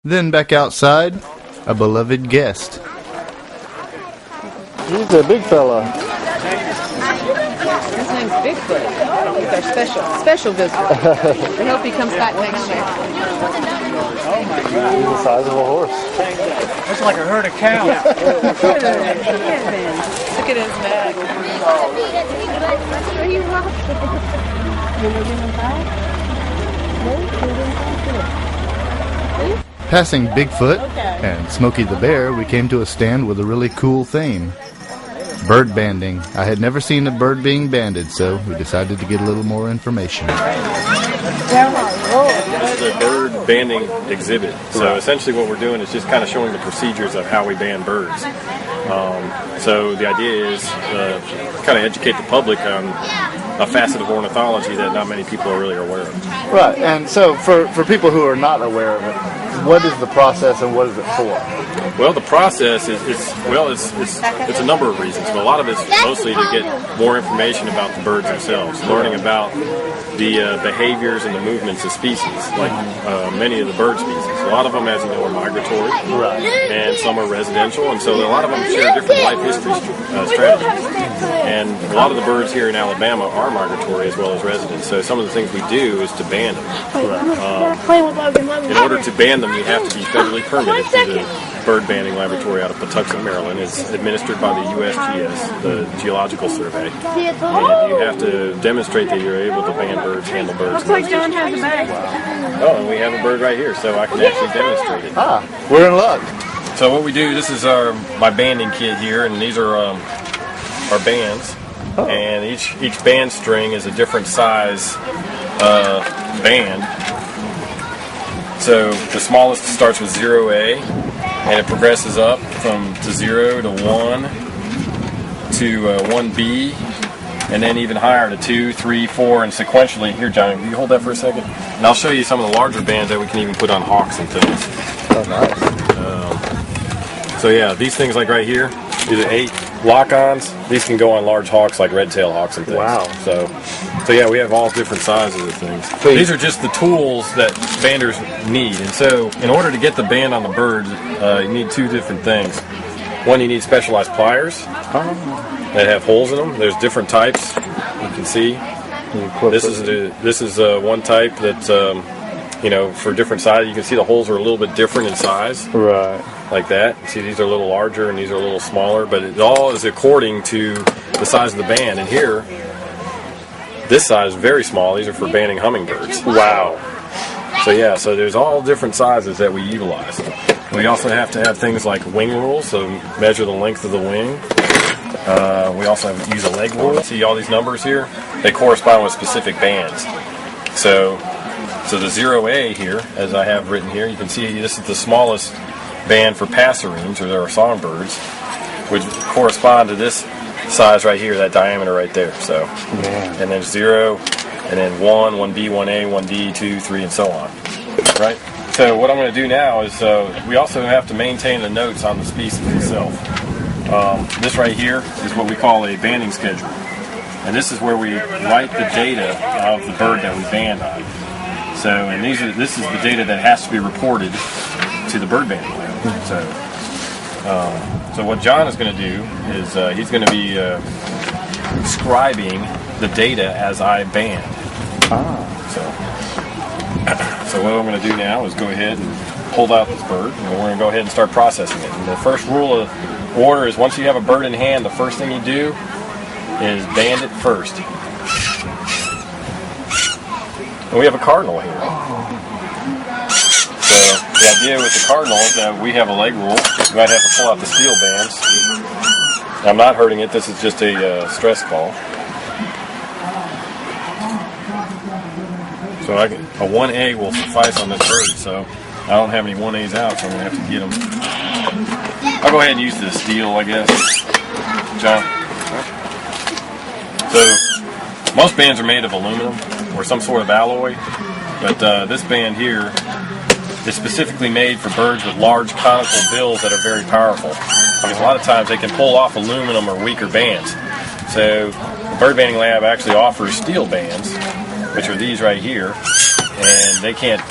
Then back outside, a beloved guest. He's a big fella. His name's Bigfoot. He's our special visitor. We hope he comes back next year. He's the size of a horse. It's like a herd of cows. Yeah. Look at his neck. Passing Bigfoot and Smokey the Bear, we came to a stand with a really cool theme. Bird banding. I had never seen a bird being banded, so we decided to get a little more information. This is a bird banding exhibit. So essentially what we're doing is just kind of showing the procedures of how we band birds. So the idea is kind of educate the public on a facet of ornithology that not many people are really aware of. Right, and so for people who are not aware of it, what is the process and what is it for? Well, the process is it's a number of reasons, but a lot of it's mostly to get more information about the birds themselves, learning about the behaviors and the movements of species, like many of the bird species. A lot of them, as you know, are migratory, and some are residential, and so a lot of them share different life history strategies. And a lot of the birds here in Alabama are migratory as well as resident, so some of the things we do is to band them. In order to band them, you have to be federally permitted through the Bird Banding Laboratory out of Patuxent, Maryland. It's administered by the USGS, the Geological Survey. And you have to demonstrate that you're able to band birds, handle birds. Looks like John has a bag. Oh, and we have a bird right here, so I can actually demonstrate it. Ah, we're in luck. So what we do, this is my banding kit here, and these are our bands. Oh. And each band string is a different size band. So the smallest starts with 0A, and it progresses up to 0 to 1 to 1B, and then even higher to 2, 3, 4, and sequentially. Here, Johnny, will you hold that for a second? And I'll show you some of the larger bands that we can even put on hawks and things. Oh, nice. So yeah, these things like right here, these are 8 lock-ons. These can go on large hawks like red-tailed hawks and things. Wow. So yeah, we have all different sizes of things. These are just the tools that banders need. And so in order to get the band on the bird, you need 2 different things. One, you need specialized pliers that have holes in them. There's different types. You can see. This is one type that for different sizes. You can see the holes are a little bit different in size. Right. Like that. See, these are a little larger and these are a little smaller, but it all is according to the size of the band. And here, this size is very small. These are for banding hummingbirds. Wow. So yeah, so there's all different sizes that we utilize. We also have to have things like wing rules, so measure the length of the wing. We also use a leg rule. See all these numbers here? They correspond with specific bands. So the 0A here, as I have written here, you can see this is the smallest band for passerines, or our songbirds, which correspond to this size right here, that diameter right there. So, and then 0, and then 1, 1B, 1A, 1D, 2, 3, and so on. Right? So what I'm going to do now is we also have to maintain the notes on the species itself. This right here is what we call a banding schedule. And this is where we write the data of the bird that we band on. So, and this is the data that has to be reported to the bird banding lab. So what John is going to do is he's going to be scribing the data as I band. So what I'm going to do now is go ahead and hold out this bird, and we're going to go ahead and start processing it. And the first rule of order is once you have a bird in hand, the first thing you do is band it first. And we have a cardinal here. So the idea with the cardinal is that we have a leg rule. You might have to pull out the steel bands. I'm not hurting it. This is just a stress call. So a 1A will suffice on this bird. So I don't have any 1As out, so I'm going to have to get them. I'll go ahead and use the steel, I guess. John. So most bands are made of aluminum or some sort of alloy, but this band here is specifically made for birds with large conical bills that are very powerful. Because a lot of times they can pull off aluminum or weaker bands. So the Bird Banding Lab actually offers steel bands, which are these right here, and they can't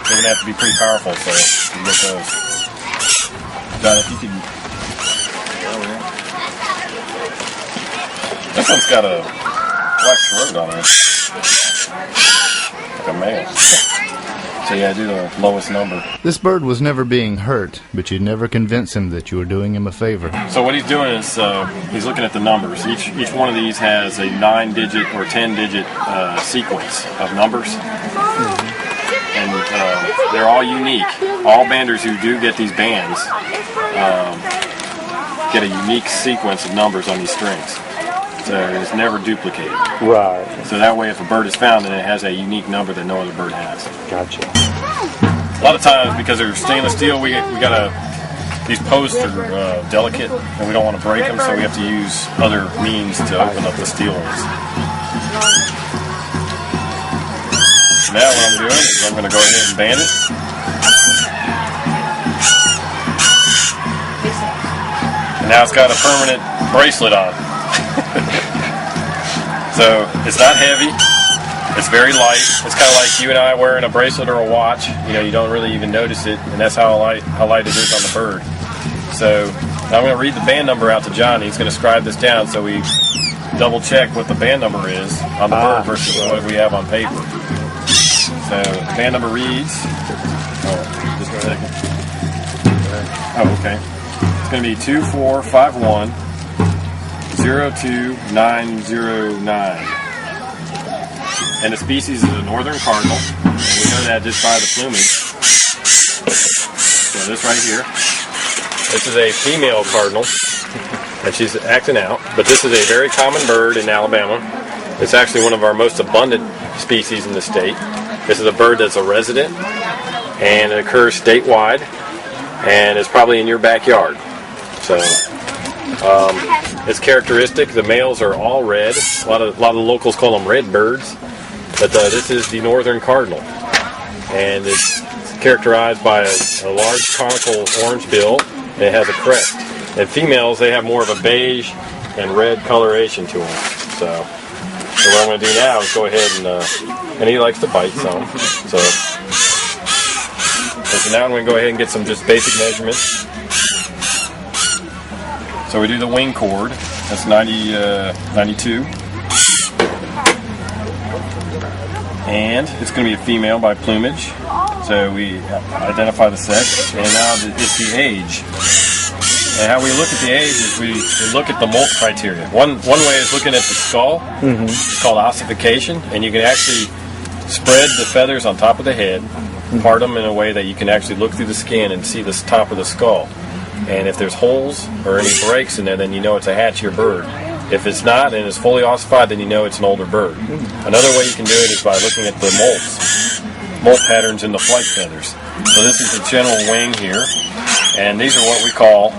they're gonna have to be pretty powerful. So you get those. John, if you can. This one's got a black throat on it, like a male. So yeah, do the lowest number. This bird was never being hurt, but you'd never convince him that you were doing him a favor. So what he's doing is he's looking at the numbers. Each one of these has a 9-digit or 10-digit sequence of numbers, and they're all unique. All banders who do get these bands get a unique sequence of numbers on these strings. So it's never duplicated. Right. So that way, if a bird is found, then it has a unique number that no other bird has. Gotcha. A lot of times, because they're stainless steel, we gotta. These posts are delicate, and we don't want to break them, so we have to use other means to open up the steel ones. Now what I'm doing is I'm going to go ahead and band it. And now it's got a permanent bracelet on. So it's not heavy, it's very light. It's kind of like you and I wearing a bracelet or a watch. You know, you don't really even notice it, and that's how light it is on the bird. So I'm going to read the band number out to John. He's going to scribe this down so we double check what the band number is on the bird versus what we have on paper. So the band number reads, just a second. Oh, okay. It's going to be 2451. 02909, and the species is a northern cardinal, and we know that just by the plumage. So this right here, this is a female cardinal, and she's acting out, but this is a very common bird in Alabama. It's actually one of our most abundant species in the state. This is a bird that's a resident, and it occurs statewide, and it's probably in your backyard. So it's characteristic. The males are all red. A lot of the locals call them red birds, but this is the northern cardinal, and it's characterized by a large conical orange bill, and it has a crest. And females, they have more of a beige and red coloration to them. So what I'm going to do now is go ahead and he likes to bite some. So now I'm going to go ahead and get some just basic measurements. So we do the wing chord. That's 92. And it's going to be a female by plumage. So we identify the sex. And now it's the age. And how we look at the age is we look at the molt criteria. One way is looking at the skull. Mm-hmm. It's called ossification. And you can actually spread the feathers on top of the head, part them in a way that you can actually look through the skin and see the top of the skull. And if there's holes or any breaks in there, then you know it's a hatchier bird. If it's not and it's fully ossified, then you know it's an older bird. Another way you can do it is by looking at the molt patterns in the flight feathers. So this is the general wing here, and these are what we call,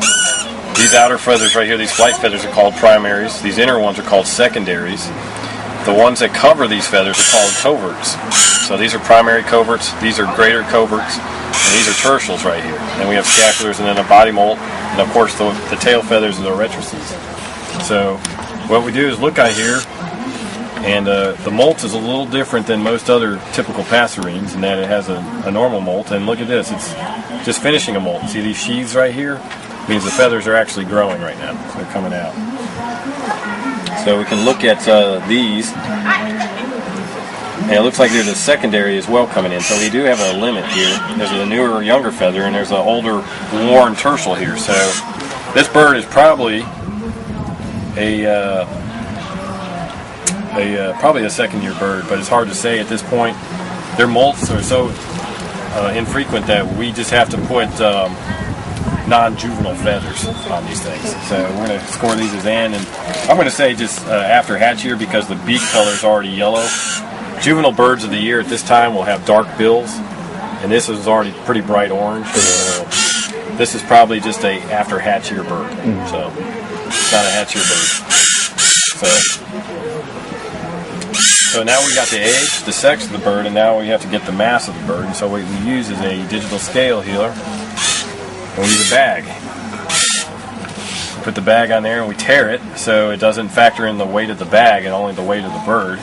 these outer feathers right here, these flight feathers are called primaries. These inner ones are called secondaries. The ones that cover these feathers are called coverts. So these are primary coverts, these are greater coverts, and these are tertials right here. And we have scapulars and then a body molt, and of course the tail feathers are the rectrices. So what we do is look out here, and the molt is a little different than most other typical passerines in that it has a normal molt. And look at this, it's just finishing a molt. See these sheaths right here? It means the feathers are actually growing right now. So they're coming out. So we can look at these. And it looks like there's a secondary as well coming in. So we do have a limit here. There's a newer, younger feather, and there's an older, worn tertial here. So this bird is probably probably a second-year bird, but it's hard to say at this point. Their molts are so infrequent that we just have to put non-juvenile feathers on these things. So we're going to score these as N, and I'm going to say just after hatch year because the beak color is already yellow. Juvenile birds of the year at this time will have dark bills, and this is already pretty bright orange. This is probably just a after hatch year bird, so it's not a hatch year bird. So now we got the age, the sex of the bird, and now we have to get the mass of the bird. And so what we use is a digital scale here, and we use a bag. We put the bag on there and we tear it so it doesn't factor in the weight of the bag and only the weight of the bird.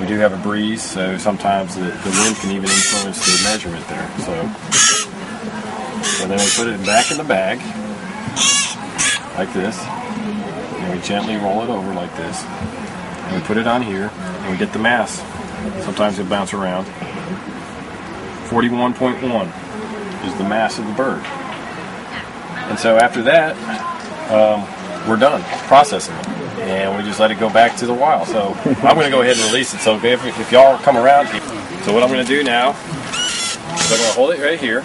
We do have a breeze, so sometimes the wind can even influence the measurement there. So then we put it back in the bag, like this, and we gently roll it over like this. And we put it on here, and we get the mass. Sometimes it'll bounce around. 41.1 is the mass of the bird. And so after that, we're done processing it. And we just let it go back to the wild. So I'm going to go ahead and release it. So if y'all come around, so what I'm going to do now is I'm going to hold it right here.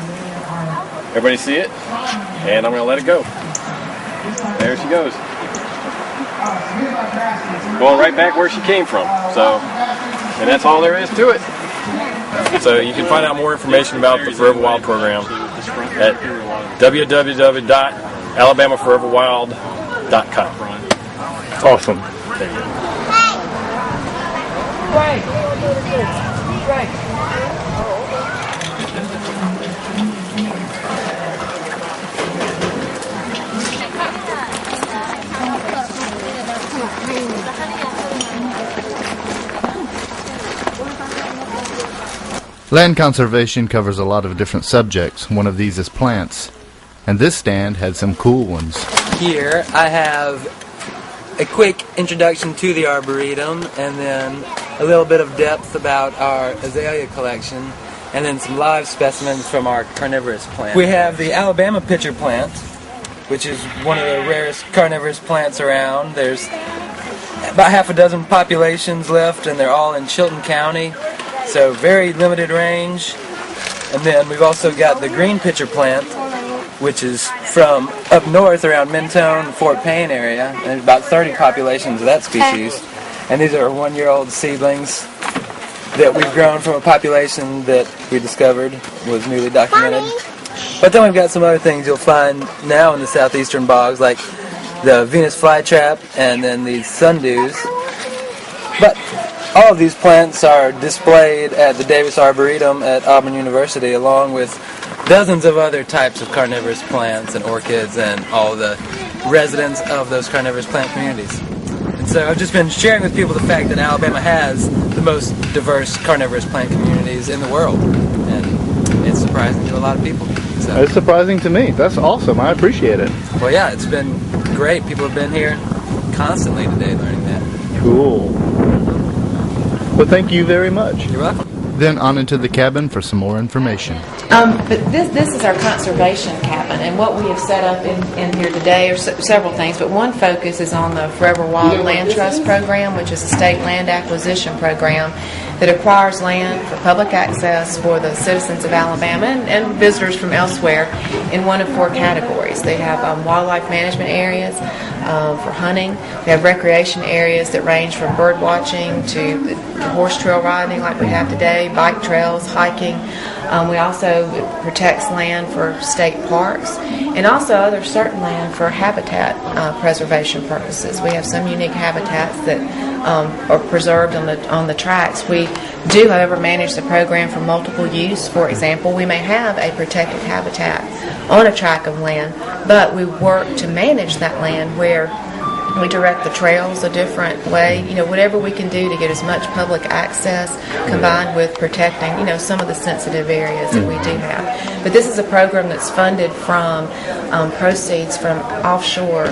Everybody see it? And I'm going to let it go. There she goes. Going right back where she came from. So, and that's all there is to it. So you can find out more information about the Forever Wild program at www.alabamaforeverwild.com. Awesome. Land conservation covers a lot of different subjects. One of these is plants. And this stand had some cool ones. Here I have a quick introduction to the Arboretum, and then a little bit of depth about our azalea collection, and then some live specimens from our carnivorous plants. We have the Alabama pitcher plant, which is one of the rarest carnivorous plants around. There's about half a dozen populations left, and they're all in Chilton County, so very limited range. And then we've also got the green pitcher plant, which is from up north around Mentone, Fort Payne area. And there's about 30 populations of that species. And these are one-year-old seedlings that we've grown from a population that we discovered was newly documented. But then we've got some other things you'll find now in the southeastern bogs, like the Venus flytrap and then these sundews. But all of these plants are displayed at the Davis Arboretum at Auburn University, along with dozens of other types of carnivorous plants and orchids and all the residents of those carnivorous plant communities. And so I've just been sharing with people the fact that Alabama has the most diverse carnivorous plant communities in the world. And it's surprising to a lot of people. So, It's surprising to me. That's awesome. I appreciate it. well, yeah, it's been great. People have been here constantly today learning that. Cool. Well, thank you very much. You're welcome. Then on into the cabin for some more information. But this is our conservation cabin, and what we have set up in here today are several things, but one focus is on the Forever Wild Land Trust program, which is a state land acquisition program that acquires land for public access for the citizens of Alabama and visitors from elsewhere in one of four categories. They have wildlife management areas for hunting. We have recreation areas that range from bird watching to horse trail riding like we have today, bike trails, hiking. We also protects land for state parks and also other certain land for habitat preservation purposes. We have some unique habitats that are preserved on the tracks. We do, however, manage the program for multiple use. For example, we may have a protected habitat on a tract of land, but we work to manage that land where we direct the trails a different way, whatever we can do to get as much public access combined with protecting, some of the sensitive areas that we do have. But this is a program that's funded from proceeds from offshore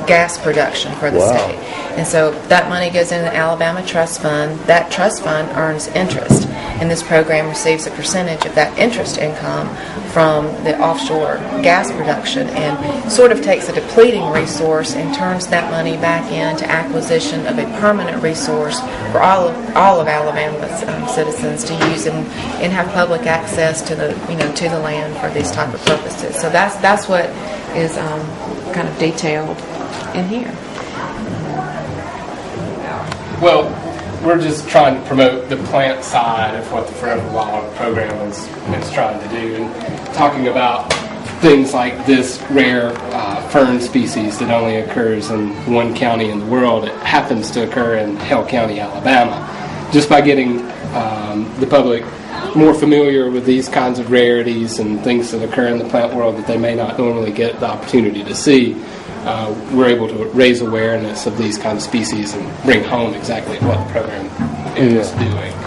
gas production for the state. And so that money goes into the Alabama Trust Fund. That trust fund earns interest, and this program receives a percentage of that interest income from the offshore gas production and sort of takes a depleting resource and turns that money back into acquisition of a permanent resource for all of Alabama's citizens to use and have public access to the to the land for these type of purposes. So that's what is kind of detailed in here. Well, we're just trying to promote the plant side of what the Forever Wild program is trying to do, and talking about things like this rare fern species that only occurs in one county in the world. It happens to occur in Hale County, Alabama. Just by getting the public more familiar with these kinds of rarities and things that occur in the plant world that they may not normally get the opportunity to see, we're able to raise awareness of these kind of species and bring home exactly what the program is doing.